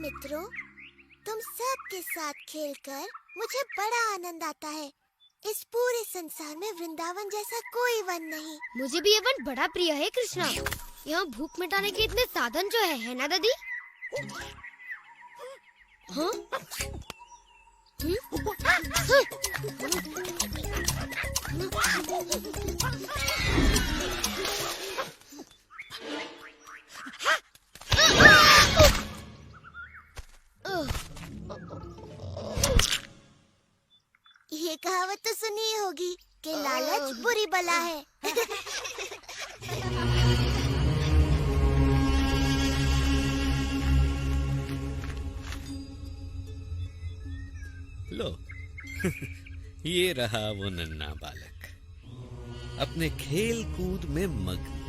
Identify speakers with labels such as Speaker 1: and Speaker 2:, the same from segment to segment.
Speaker 1: मित्रों, तुम सब के साथ खेलकर मुझे बड़ा आनंद आता है। इस पूरे संसार में वृंदावन जैसा कोई वन नहीं।
Speaker 2: मुझे भी ये वन बड़ा प्रिय है कृष्णा। यहाँ भूख मिटाने के इतने साधन जो है ना दादी? हाँ?
Speaker 1: ये कहावत तो सुनी होगी कि लालच बुरी बला है।
Speaker 3: लो ये रहा वो नन्हा बालक अपने खेल कूद में मग्न।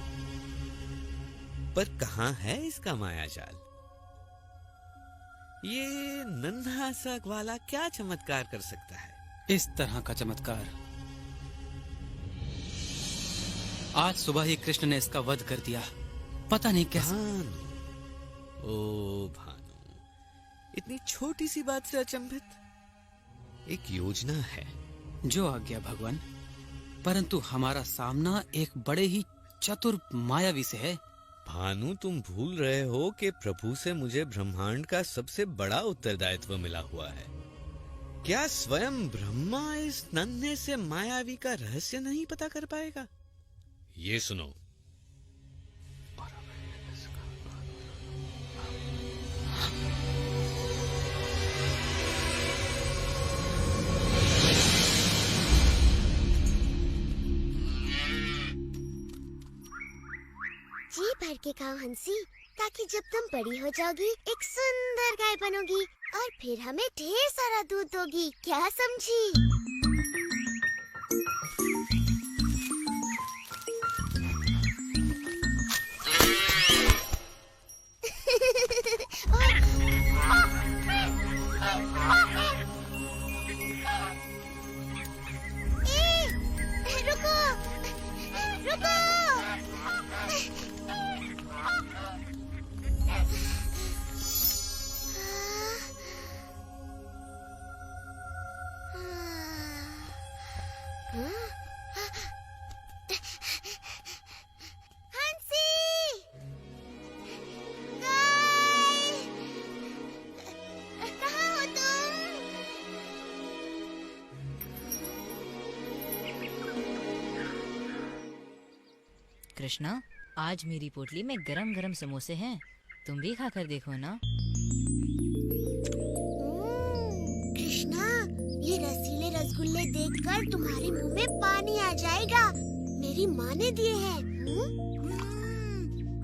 Speaker 3: पर कहाँ है इसका मायाजाल? ये नन्हा सा ग्वाला क्या चमत्कार कर सकता है?
Speaker 4: इस तरह का चमत्कार आज सुबह ही कृष्ण ने इसका वध कर दिया। पता नहीं कैसे।
Speaker 3: भानु, ओ भानु, इतनी छोटी सी बात से अचंभित? एक योजना है।
Speaker 4: जो आज्ञा भगवान, परंतु हमारा सामना एक बड़े ही चतुर मायावी से है।
Speaker 3: भानु, तुम भूल रहे हो कि प्रभु से मुझे ब्रह्मांड का सबसे बड़ा उत्तरदायित्व मिला हुआ है। क्या स्वयं ब्रह्मा इस नन्हे से मायावी का रहस्य नहीं पता कर पाएगा? ये सुनो।
Speaker 1: जी भर के खाओ हंसी, ताकि जब तुम बड़ी हो जाओगी एक सुंदर गाय बनोगी और फिर हमें ढेर सारा दूध दोगी। क्या समझी? रुको, रुको।
Speaker 5: कृष्णा, आज मेरी पोटली में गरम गरम समोसे हैं, तुम भी खाकर देखो ना।
Speaker 1: कृष्णा, ये रसीले रसगुल्ले देखकर तुम्हारे मुंह में पानी आ जाएगा। मेरी माँ ने दिए हैं।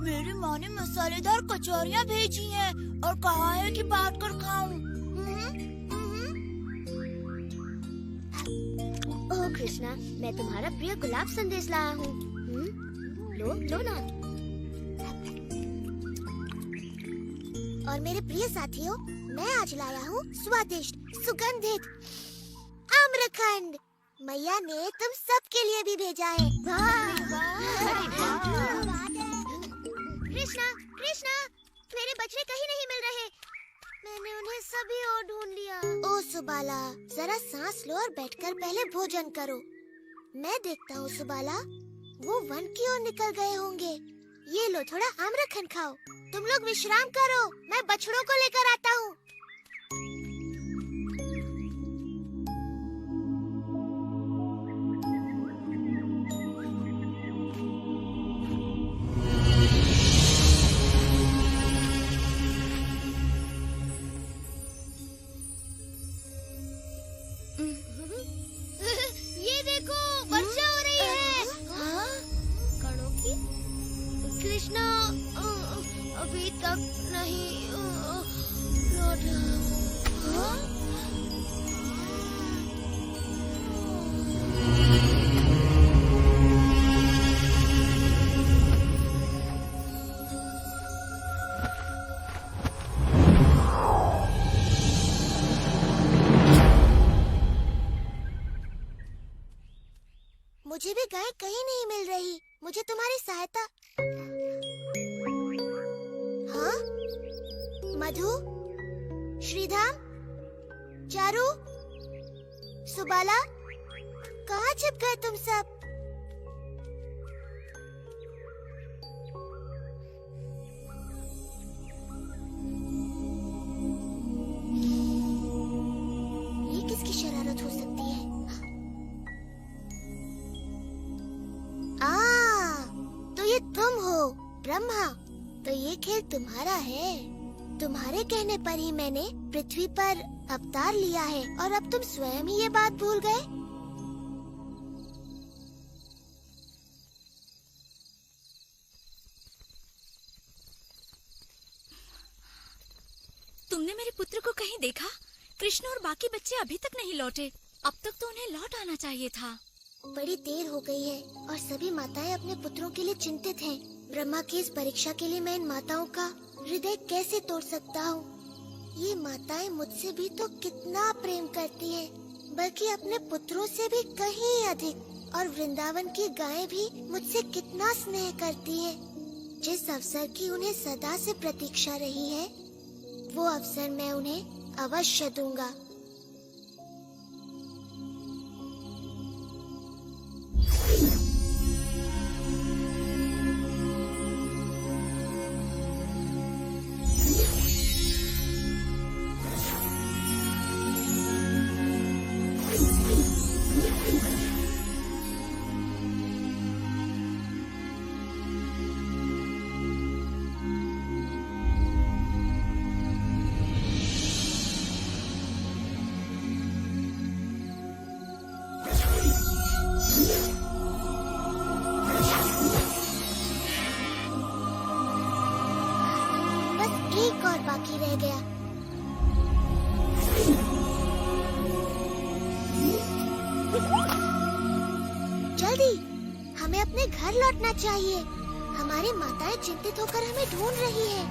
Speaker 6: मेरी माँ ने मसालेदार कचौरियाँ भेजी हैं और कहा है कि बांट कर खाऊं।
Speaker 1: ओह कृष्णा, मैं तुम्हारा प्रिय गुलाब संदेश लाया हूँ। लो ना। और मेरे प्रिय साथियों, मैं आज लाया हूँ स्वादिष्ट सुगंधित आम्रखंड। मैया ने तुम सबके लिए भी भेजा है। कृष्णा, कृष्णा, मेरे बच्चे कहीं नहीं मिल रहे। मैंने उन्हें सभी ओर ढूंढ लिया। ओ सुबाला, जरा सांस लो और बैठकर पहले भोजन करो। मैं देखता हूँ सुबाला, वो वन की ओर निकल गए होंगे। ये लो, थोड़ा आम्रखंड खाओ। तुम लोग विश्राम करो, मैं बछड़ों को लेकर आता हूँ।
Speaker 2: ये देखो, वर्षा हो रही है। कणों की? कृष्णा अभी तक नहीं लौटा।
Speaker 1: मुझे भी गाय कहीं नहीं मिल रही। मुझे तुम्हारी सहायता। हाँ? मधु, श्रीधाम, चारू, सुबाला, कहाँ छिप गए तुम सब? ये किसकी शरारत हो सकती है? तो ये तुम हो ब्रह्मा। तो ये खेल तुम्हारा है। तुम्हारे कहने पर ही मैंने पृथ्वी पर अवतार लिया है और अब तुम स्वयं ही ये बात भूल गए।
Speaker 6: तुमने मेरे पुत्र को कहीं देखा? कृष्ण और बाकी बच्चे अभी तक नहीं लौटे। अब तक तो उन्हें लौट आना चाहिए था।
Speaker 1: बड़ी देर हो गई है और सभी माताएं अपने पुत्रों के लिए चिंतित हैं। ब्रह्मा की इस परीक्षा के लिए मैं इन माताओं का हृदय कैसे तोड़ सकता हूँ? ये माताएं मुझसे भी तो कितना प्रेम करती हैं, बल्कि अपने पुत्रों से भी कहीं अधिक। और वृंदावन की गायें भी मुझसे कितना स्नेह करती हैं। जिस अवसर की उन्हें सदा से प्रतीक्षा रही है, वो अवसर मैं उन्हें अवश्य दूंगा। एक और बाकी रह गया। जल्दी, हमें अपने घर लौटना चाहिए। हमारी माताएं चिंतित होकर हमें ढूंढ रही हैं।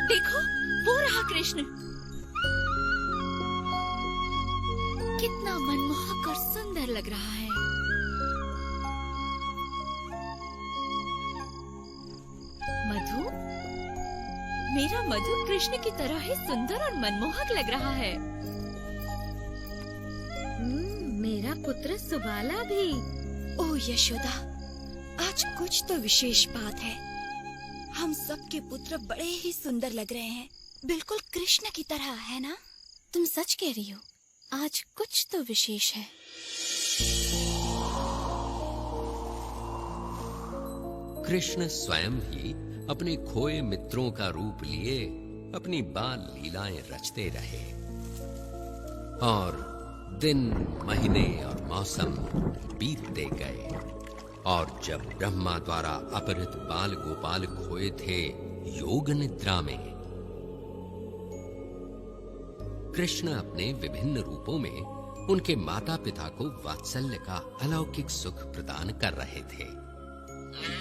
Speaker 6: देखो, वो रहा कृष्ण। कितना मनमोहक और सुंदर लग रहा है। मधु, मेरा मधु कृष्ण की तरह ही सुंदर और मनमोहक लग रहा है।
Speaker 2: मेरा पुत्र सुबाला भी।
Speaker 6: ओह यशोदा, आज कुछ तो विशेष बात है। हम सबके पुत्र बड़े ही सुंदर लग रहे हैं, बिल्कुल कृष्ण की तरह, है ना? तुम सच कह रही हो, आज कुछ तो विशेष है।
Speaker 7: कृष्ण स्वयं ही अपने खोए मित्रों का रूप लिए अपनी बाल लीलाएं रचते रहे और दिन, महीने और मौसम बीतते गए। और जब ब्रह्मा द्वारा अपहृत बाल गोपाल खोए थे योग निद्रा में, कृष्ण अपने विभिन्न रूपों में उनके माता पिता को वात्सल्य का अलौकिक सुख प्रदान कर रहे थे।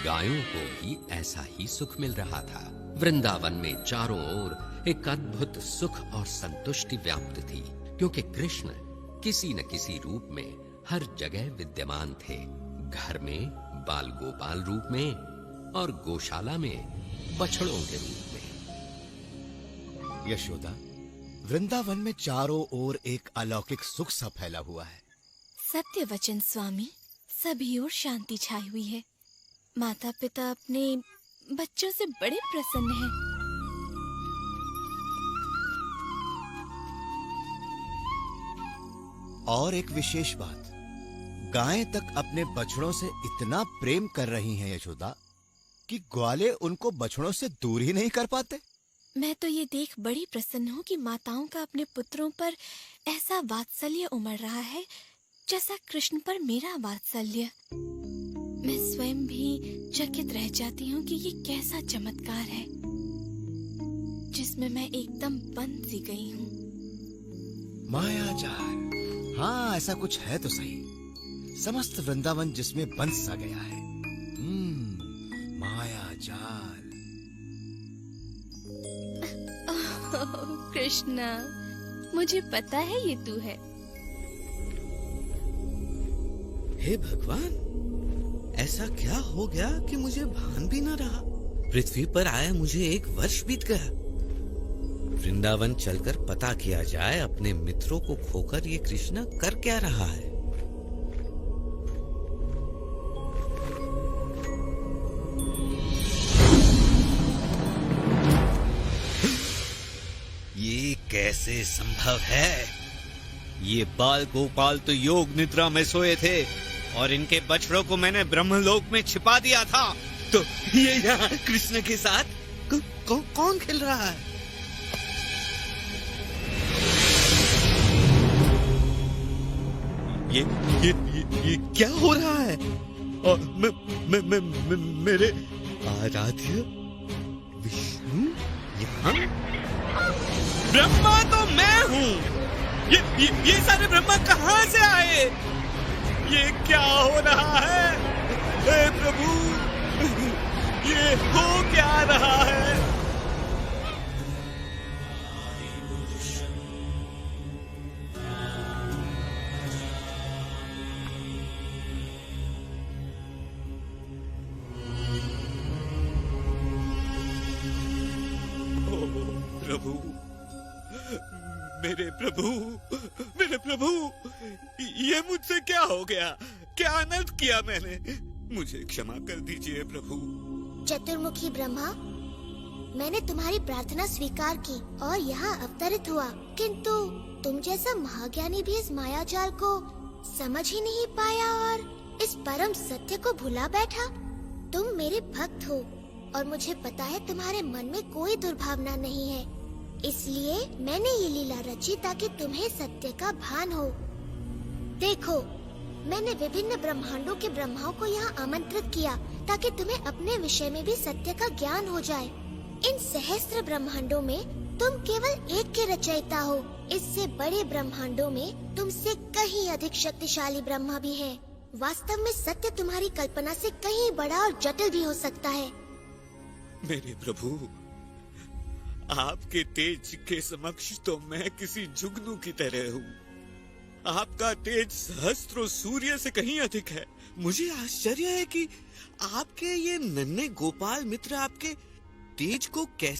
Speaker 7: गायों को भी ऐसा ही सुख मिल रहा था। वृंदावन में चारों ओर एक अद्भुत सुख और संतुष्टि व्याप्त थी, क्योंकि कृष्ण किसी न किसी रूप में हर जगह विद्यमान थे। घर में बाल गोपाल रूप में और गौशाला में बछड़ों के रूप में।
Speaker 8: यशोदा, वृंदावन में चारों ओर एक अलौकिक सुख सा फैला हुआ है।
Speaker 6: सत्य वचन स्वामी, सभी ओर शांति छाई हुई है। माता पिता अपने बच्चों से बड़े प्रसन्न हैं।
Speaker 8: और एक विशेष बात, गायें तक अपने बछड़ों से इतना प्रेम कर रही हैं यशोदा कि ग्वाले उनको बछड़ों से दूर ही नहीं कर पाते।
Speaker 6: मैं तो ये देख बड़ी प्रसन्न हूँ कि माताओं का अपने पुत्रों पर ऐसा वात्सल्य उमड़ रहा है जैसा कृष्ण पर मेरा वात्सल्य। मैं स्वयं भी चकित रह जाती हूँ कि ये कैसा चमत्कार है जिसमें मैं एकदम बंद सी गई हूँ।
Speaker 8: मायाजाल, हाँ ऐसा कुछ है तो सही। समस्त वृंदावन जिसमें बंद सा गया है। मायाजाल।
Speaker 6: कृष्णा, मुझे पता है ये तू है।
Speaker 3: हे भगवान, ऐसा क्या हो गया कि मुझे भान भी न रहा। पृथ्वी पर आए मुझे 1 वर्ष बीत गया। वृंदावन चलकर पता किया जाए अपने मित्रों को खोकर ये कृष्ण कर क्या रहा है। ये कैसे संभव है? ये बाल गोपाल तो योग निद्रा में सोए थे और इनके बछड़ों को मैंने ब्रह्मलोक में छिपा दिया था। तो ये यहाँ कृष्ण के साथ कौन खेल रहा है? ये क्या हो रहा है? और मेरे आराध्य विष्णु यहाँ? ब्रह्मा तो मैं हूँ। ये सारे ब्रह्मा कहाँ से आए? ये क्या हो रहा है? हे प्रभु, ये हो क्या रहा है? प्रभु, मेरे प्रभु, ये मुझसे क्या हो गया? क्या अनर्थ किया मैंने? मुझे क्षमा कर दीजिए प्रभु।
Speaker 1: चतुर्मुखी ब्रह्मा, मैंने तुम्हारी प्रार्थना स्वीकार की और यहाँ अवतरित हुआ, किंतु तुम जैसा महाज्ञानी भी इस मायाजाल को समझ ही नहीं पाया और इस परम सत्य को भुला बैठा। तुम मेरे भक्त हो और मुझे पता है तुम्हारे मन में कोई दुर्भावना नहीं है, इसलिए मैंने ये लीला रची ताकि तुम्हें सत्य का भान हो। देखो, मैंने विभिन्न ब्रह्मांडों के ब्रह्माओं को यहाँ आमंत्रित किया ताकि तुम्हें अपने विषय में भी सत्य का ज्ञान हो जाए। इन सहस्त्र ब्रह्मांडों में तुम केवल एक के रचयिता हो। इससे बड़े ब्रह्मांडों में तुमसे कहीं अधिक शक्तिशाली ब्रह्मा भी है। वास्तव में सत्य तुम्हारी कल्पना से कहीं बड़ा और जटिल भी हो सकता है।
Speaker 3: मेरे प्रभु, आपके तेज के समक्ष तो मैं किसी जुगनू की तरह हूँ। आपका तेज सहस्त्रों सूर्य से कहीं अधिक है। मुझे आश्चर्य है कि आपके ये नन्हे गोपाल मित्र आपके तेज को कैसे